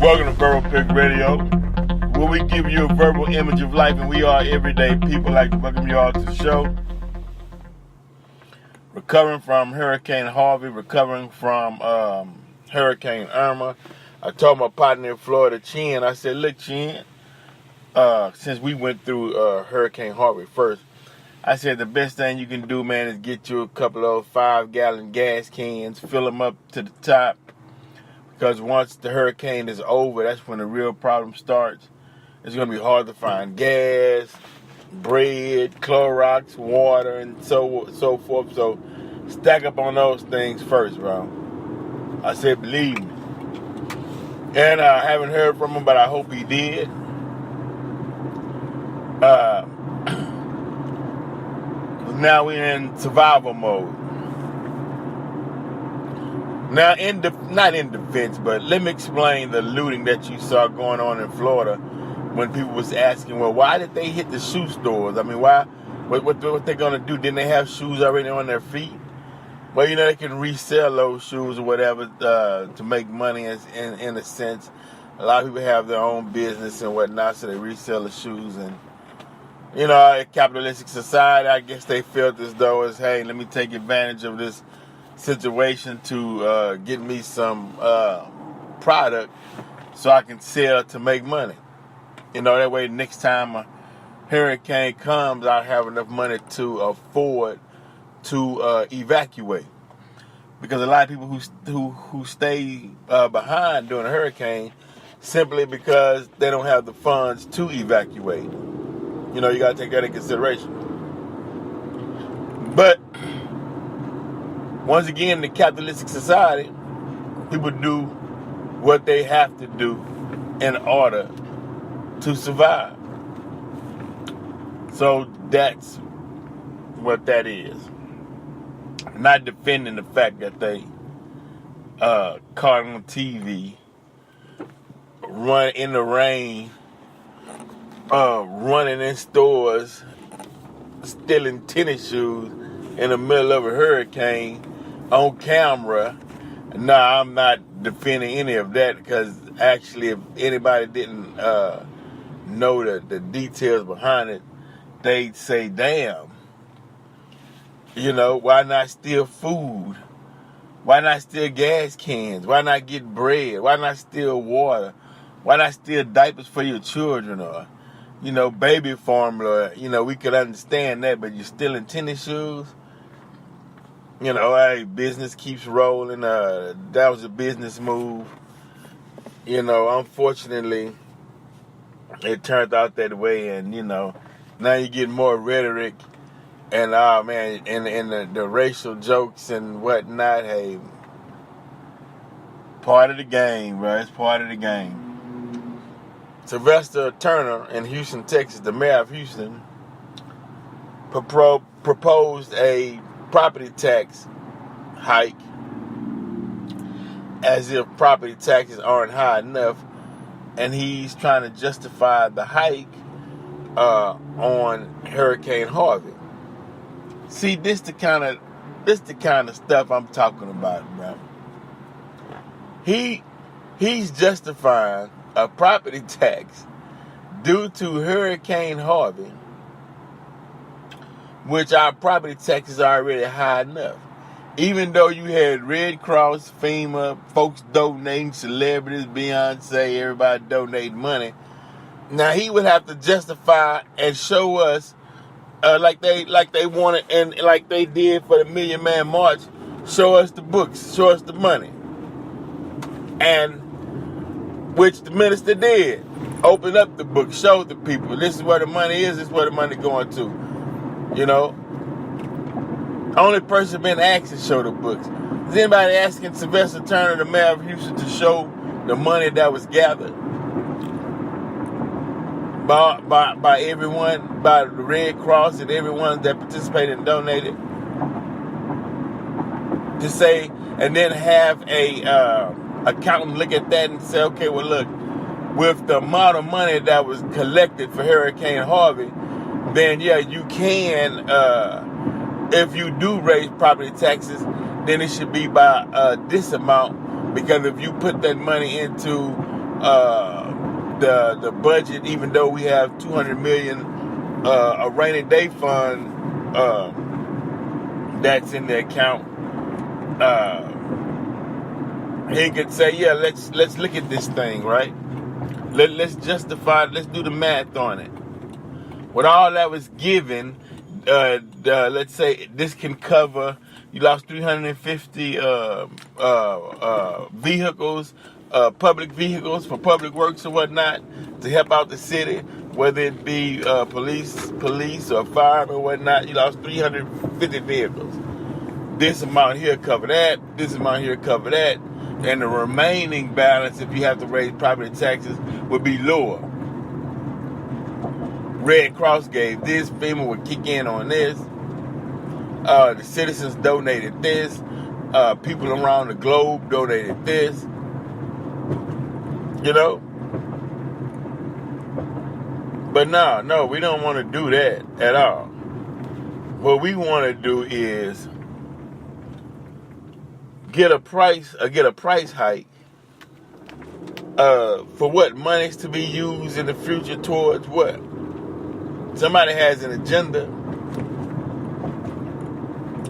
Welcome to Verbal Pick Radio, where we give you a verbal image of life, and we are everyday people. Like to welcome you all to the show. Recovering from Hurricane Harvey, recovering from Hurricane Irma. I told my partner in Florida, Chin, I said, look, Chin, since we went through Hurricane Harvey first, I said the best thing you can do, man, is get you a couple of 5-gallon gas cans, fill them up to the top, because once the hurricane is over, that's when the real problem starts. It's going to be hard to find gas, bread, Clorox, water, and so forth. So stack up on those things first, bro. I said, believe me. And I haven't heard from him, but I hope he did. Now we're in survival mode. Now, not in defense, but let me explain the looting that you saw going on in Florida when people was asking, well, why did they hit the shoe stores? I mean, why? What they going to do? Didn't they have shoes already on their feet? Well, they can resell those shoes or whatever to make money in a sense. A lot of people have their own business and whatnot, so they resell the shoes. And, a capitalistic society, I guess they felt as though hey, let me take advantage of this situation to get me some product so I can sell to make money. That way next time a hurricane comes, I'll have enough money to afford to evacuate. Because a lot of people who stay behind during a hurricane simply because they don't have the funds to evacuate. You got to take that in consideration. But once again, in the capitalistic society, people do what they have to do in order to survive. So that's what that is. Not defending the fact that they caught on TV, run in the rain, running in stores, stealing tennis shoes in the middle of a hurricane on camera. No, I'm not defending any of that, because actually if anybody didn't know the details behind it, they'd say, damn, why not steal food? Why not steal gas cans? Why not get bread? Why not steal water? Why not steal diapers for your children or, baby formula? We could understand that, but you're stealing tennis shoes? Hey, business keeps rolling. That was a business move. Unfortunately, it turned out that way, and, now you get more rhetoric and, and the racial jokes and whatnot. Hey, part of the game, bro. It's part of the game. Sylvester Turner in Houston, Texas, the mayor of Houston, proposed a property tax hike as if property taxes aren't high enough, and he's trying to justify the hike on Hurricane Harvey. See, this the kind of stuff I'm talking about, bro. He's justifying a property tax due to Hurricane Harvey, which our property taxes are already high enough. Even though you had Red Cross, FEMA, folks donating, celebrities, Beyonce, everybody donating money. Now he would have to justify and show us, like they wanted, and like they did for the Million Man March, show us the books, show us the money. And which the minister did. Opened up the book, showed the people, this is where the money is, this is where the money going to. Only person been asked to show the books. Is anybody asking Sylvester Turner, the mayor of Houston, to show the money that was gathered by everyone, by the Red Cross and everyone that participated and donated? To say, and then have a accountant look at that and say, okay, well, look, with the amount of money that was collected for Hurricane Harvey, then yeah, you can, if you do raise property taxes, then it should be by this amount, because if you put that money into the budget, even though we have $200 million a rainy day fund that's in the account. He could say, yeah, let's look at this thing, right? Let's justify, let's do the math on it. With all that was given, let's say this can cover, you lost 350 vehicles, public vehicles for public works or whatnot to help out the city, whether it be police or fire or whatnot. You lost 350 vehicles. This amount here cover that, this amount here cover that, and the remaining balance, if you have to raise property taxes, would be lower. Red Cross gave this, FEMA would kick in on this, the citizens donated this, people around the globe donated this, you know? But no, we don't want to do that at all. What we want to do is get a price hike for what monies to be used in the future towards what? Somebody has an agenda.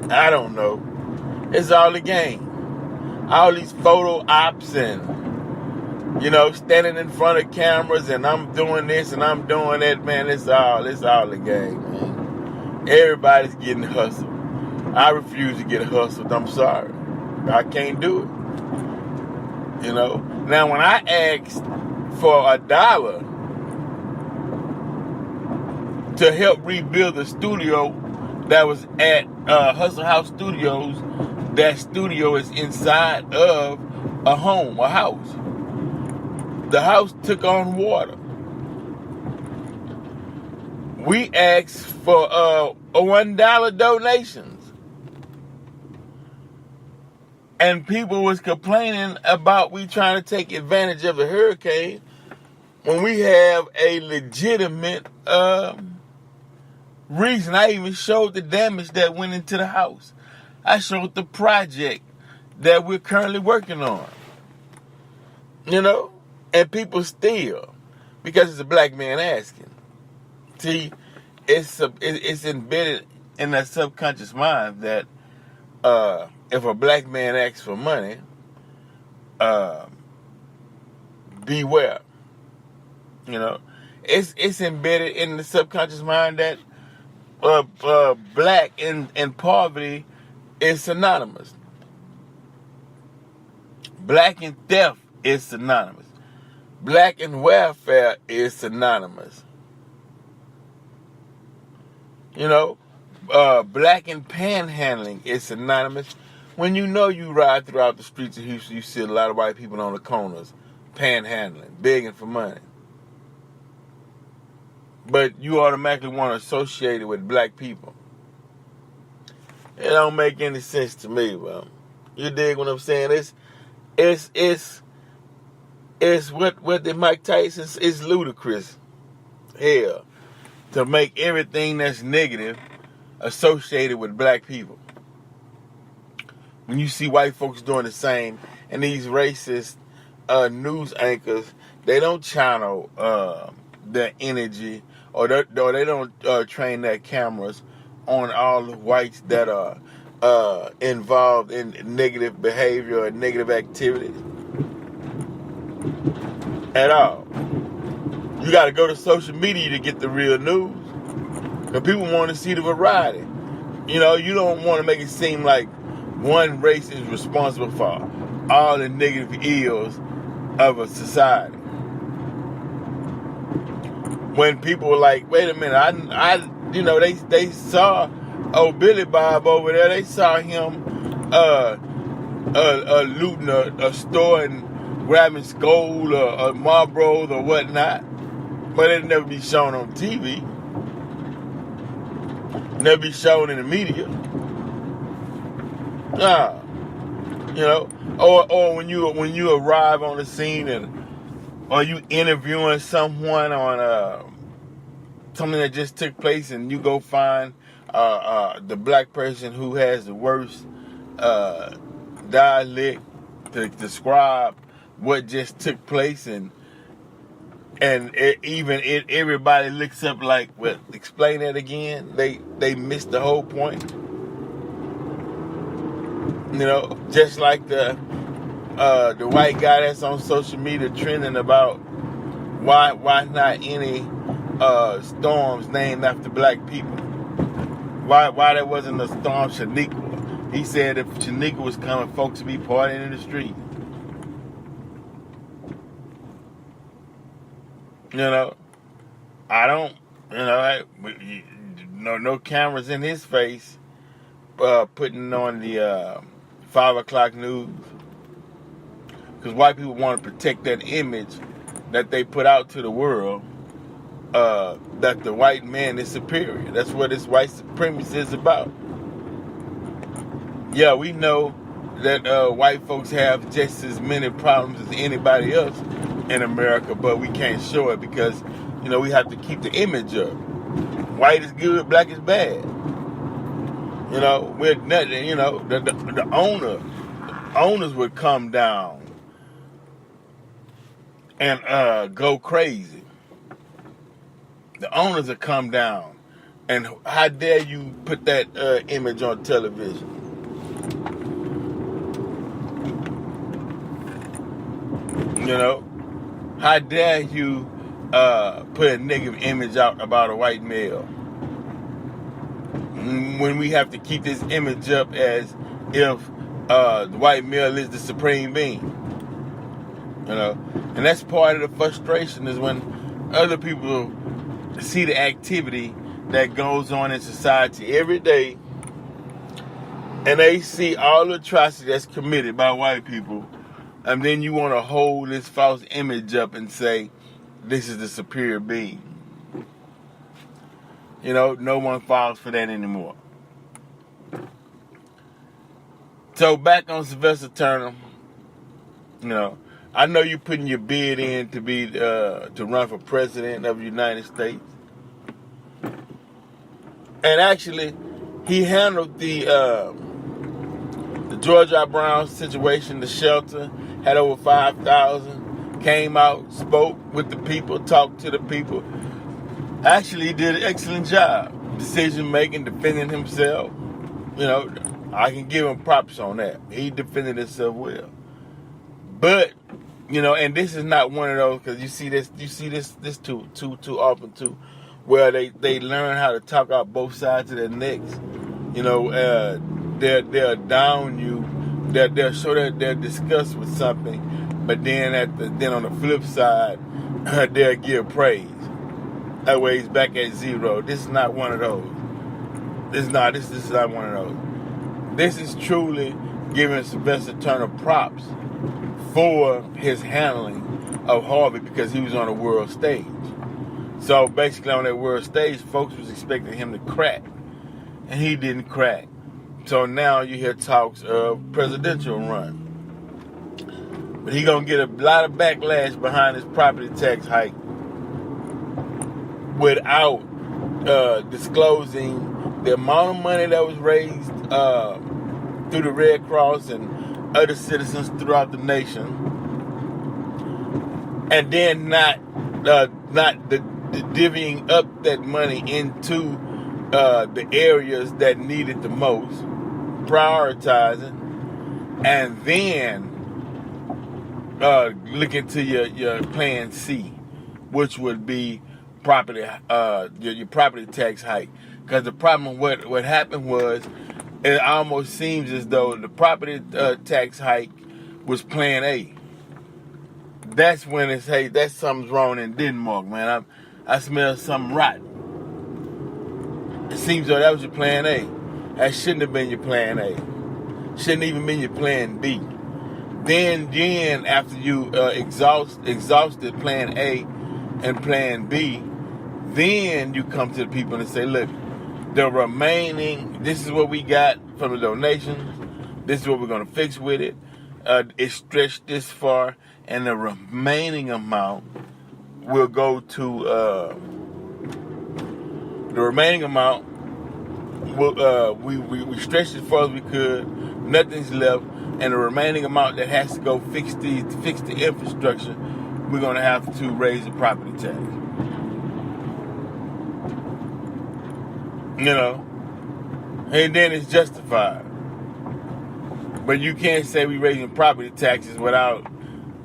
I don't know. It's all a game. All these photo ops and, standing in front of cameras and I'm doing this and I'm doing that, man. It's all a game, man. Everybody's getting hustled. I refuse to get hustled. I'm sorry. I can't do it. Now when I asked for $1 to help rebuild the studio that was at Hustle House Studios, that studio is inside of a home, a house. The house took on water. We asked for a $1 donations. And people was complaining about we trying to take advantage of the hurricane when we have a legitimate reason. I even showed the damage that went into the house. I showed the project that we're currently working on. And people still, because it's a black man asking. See, it's embedded in that subconscious mind that if a black man asks for money, beware. It's embedded in the subconscious mind that black and poverty is synonymous. Black and theft is synonymous. Black and welfare is synonymous. Black and panhandling is synonymous. When you ride throughout the streets of Houston, you see a lot of white people on the corners panhandling, begging for money. But you automatically want to associate it with black people. It don't make any sense to me, bro. You dig what I'm saying? It's what the Mike Tyson is ludicrous. Hell, to make everything that's negative associated with black people. When you see white folks doing the same, and these racist news anchors, they don't channel their energy, or they don't train their cameras on all the whites that are involved in negative behavior or negative activities at all. You got to go to social media to get the real news, because people want to see the variety. You don't want to make it seem like one race is responsible for all the negative ills of a society. When people were like, wait a minute, they saw Billy Bob over there. They saw him looting a store and grabbing Skoal or Marlboros or whatnot, but it'll never be shown on TV. Never be shown in the media. Or when you arrive on the scene or you interviewing someone on something that just took place, and you go find the black person who has the worst dialect to describe what just took place, and everybody looks up like, well, explain that again. They missed the whole point. Just like the white guy that's on social media trending about why not any storms named after black people. Why there wasn't a storm Shaniqua. He said if Shaniqua was coming, folks would be partying in the street. I don't, no cameras in his face, putting on the 5 o'clock news. Because white people want to protect that image that they put out to the world, that the white man is superior. That's what this white supremacy is about. Yeah, we know that white folks have just as many problems as anybody else in America, but we can't show it because, we have to keep the image up. White is good, black is bad. We're nothing, the owners would come down and go crazy. The owners would come down, and how dare you put that image on television? How dare you put a negative image out about a white male when we have to keep this image up as if the white male is the supreme being? And that's part of the frustration, is when other people see the activity that goes on in society every day, and they see all the atrocity that's committed by white people, and then you want to hold this false image up and say, this is the superior being. No one falls for that anymore. So back on Sylvester Turner, I know you're putting your bid in to be to run for president of the United States. And actually, he handled the George R. Brown situation, the shelter, had over 5,000, came out, spoke with the people, talked to the people. Actually, he did an excellent job. Decision making, defending himself. I can give him props on that. He defended himself well. But, and this is not one of those, because you see this too often too, where they learn how to talk out both sides of their necks. They'll down you. They'll show that they're disgusted with something, but then on the flip side, they'll give praise. That way it's back at zero. This is not one of those. This is not one of those. This is truly giving Sylvester Turner props for his handling of Harvey, because he was on a world stage. So basically on that world stage, folks was expecting him to crack, and he didn't crack. So now you hear talks of presidential run. But he gonna get a lot of backlash behind his property tax hike without disclosing the amount of money that was raised through the Red Cross and other citizens throughout the nation, and then not divvying up that money into the areas that needed the most, prioritizing, and then look into your plan C, which would be your property tax hike. Because the problem, what happened was, it almost seems as though the property tax hike was plan A. That's when it's, hey, that's something's wrong in Denmark, man. I smell something rotten. It seems though that was your plan A. That shouldn't have been your plan A. Shouldn't even been your plan B. Then after you exhausted plan A and plan B, then you come to the people and say, look, the remaining, this is what we got from the donations. This is what we're going to fix with it. It's stretched this far, and the remaining amount will go to we stretched as far as we could. Nothing's left. and the remaining amount that has to go fix the infrastructure, we're going to have to raise the property tax. You know, and then it's justified. But you can't say we raising property taxes without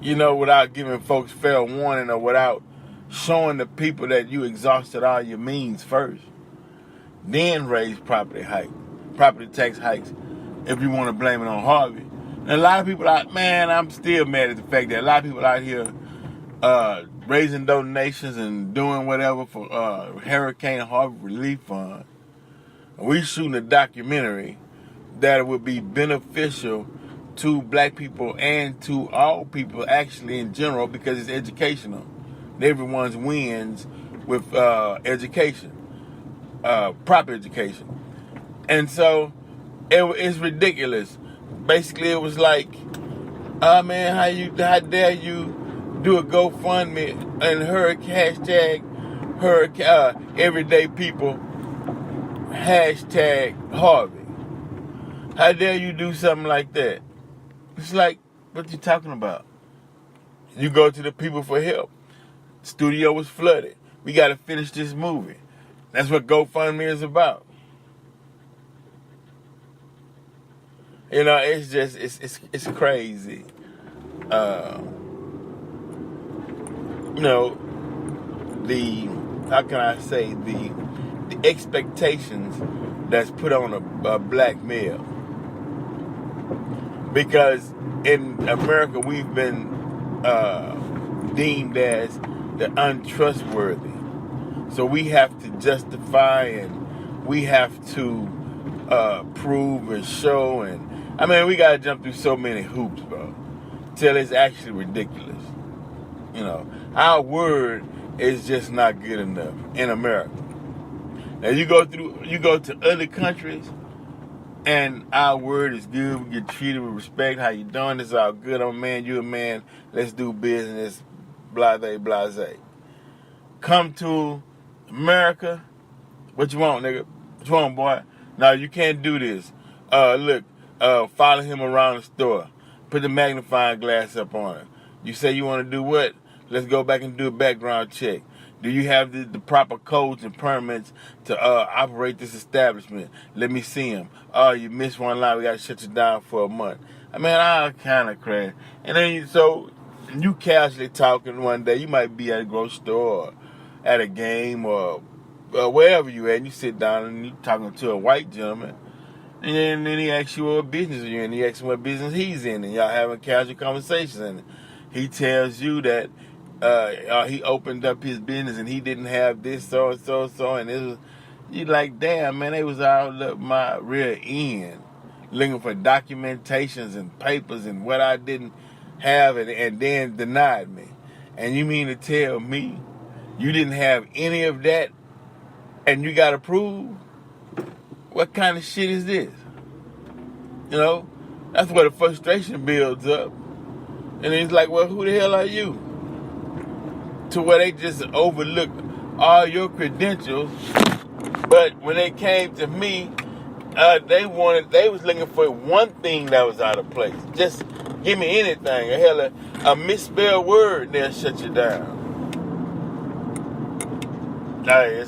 giving folks fair warning, or without showing the people that you exhausted all your means first. Then raise property tax hikes, if you want to blame it on Harvey. And a lot of people I'm still mad at the fact that a lot of people out here raising donations and doing whatever for Hurricane Harvey Relief Fund. We shooting a documentary that would be beneficial to black people and to all people actually in general, because it's educational. Everyone's wins with education, proper education. And so it's ridiculous. Basically, it was like, man, how dare you do a GoFundMe and hashtag everyday people, hashtag Harvey. How dare you do something like that? It's like, what you talking about? You go to the people for help. Studio was flooded. We got to finish this movie. That's what GoFundMe is about. You know, it's just, it's crazy. How can I say, the expectations that's put on a black male. Because in America, we've been deemed as the untrustworthy. So we have to justify, and we have to prove and show, and we gotta jump through so many hoops, bro, till it's actually ridiculous. You know, our word is just not good enough in America. Now you go to other countries, and our word is good. We get treated with respect. How you doing? It's all good. I'm a man. You a man. Let's do business. Blase, blase. Come to America. What you want, nigga? What you want, boy? No, you can't do this. Look, follow him around the store. Put the magnifying glass up on him. You say you want to do what? Let's go back and do a background check. Do you have the proper codes and permits to operate this establishment? Let me see them. Oh, you missed one line. We got to shut you down for a month. I kind of crazy. And then so you casually talking one day. You might be at a grocery store or at a game or wherever you at. And you sit down and you talking to a white gentleman. And then he asks you what business you're in. He asks you what business he's in. And y'all having casual conversations. And he tells you that he opened up his business and he didn't have this, so, and it was, you like, damn, man, they was all up my rear end looking for documentations and papers and what I didn't have, and then denied me. And you mean to tell me you didn't have any of that and you got to prove? What kind of shit is this? You know, that's where the frustration builds up. And he's like, well, who the hell are you? To where they just overlooked all your credentials. But when they came to me, they was looking for one thing that was out of place. Just give me anything. A misspelled word, they'll shut you down. Hey,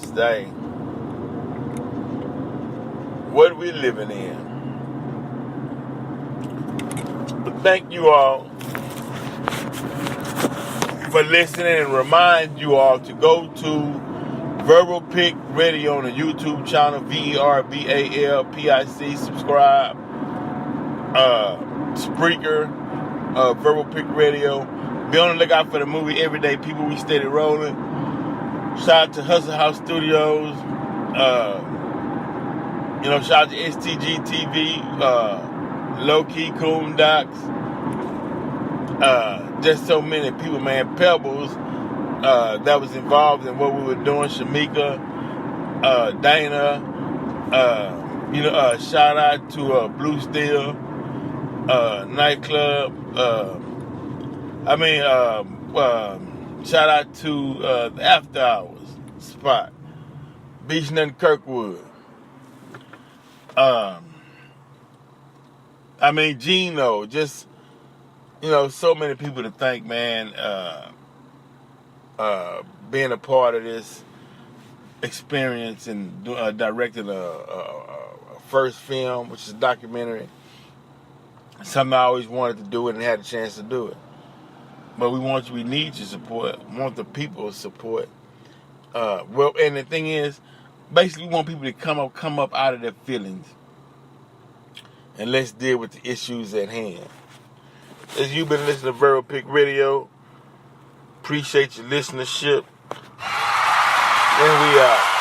what we living in. But thank you all for listening, and remind you all to go to Verbal Pick Radio on the YouTube channel, VERBALPIC. Subscribe. Spreaker, Verbal Pick Radio. Be on the lookout for the movie Everyday People. We steady rolling. Shout out to Hustle House Studios. Shout out to STG TV, Low Key Coon Docs. Just so many people, man. Pebbles, that was involved in what we were doing. Shamika, Dana, shout out to Blue Steel, nightclub. Shout out to the After Hours spot, Beach Nut Kirkwood. I mean, Gino, just, so many people to thank, man, being a part of this experience and directing a first film, which is a documentary. Something I always wanted to do it and had a chance to do it. But we need your support. We want the people's support. And the thing is, basically, we want people to come up out of their feelings, and let's deal with the issues at hand. As you've been listening to Verbal Pick Radio, appreciate your listenership. And we out.